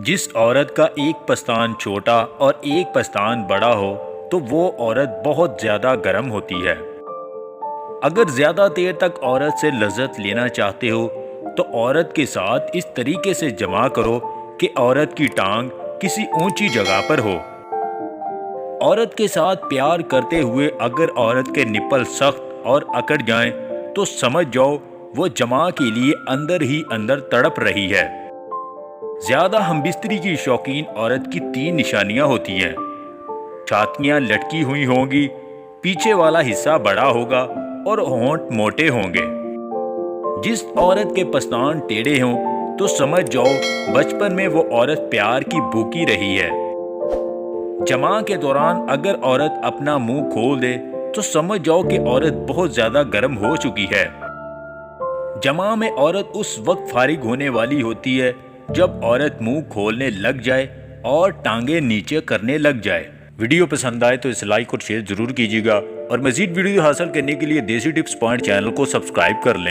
जिस औरत का एक पस्तान छोटा और एक पस्तान बड़ा हो तो वो औरत बहुत ज़्यादा गर्म होती है। अगर ज़्यादा देर तक औरत से लज़्ज़त लेना चाहते हो तो औरत के साथ इस तरीके से जमा करो कि औरत की टांग किसी ऊंची जगह पर हो। औरत के साथ प्यार करते हुए अगर औरत के निप्पल सख्त और अकड़ जाएं तो समझ जाओ वो जमा के लिए अंदर ही अंदर तड़प रही है। ज्यादा हमबिस्तरी की शौकीन औरत की 3 निशानियां होती हैं। छातियां लटकी हुई होंगी, पीछे वाला हिस्सा बड़ा होगा और होंठ मोटे होंगे। जिस औरत के पस्तान टेढ़े हों तो समझ जाओ बचपन में वो औरत प्यार की भूखी रही है। जमा के दौरान अगर औरत अपना मुंह खोल दे तो समझ जाओ कि औरत बहुत ज्यादा गर्म हो चुकी है। जमा में औरत उस वक्त फारिग होने वाली होती है जब औरत मुंह खोलने लग जाए और टांगे नीचे करने लग जाए। वीडियो पसंद आए तो इसे लाइक और शेयर जरूर कीजिएगा और मजीद वीडियो हासिल करने के लिए देसी टिप्स पॉइंट चैनल को सब्सक्राइब कर लें।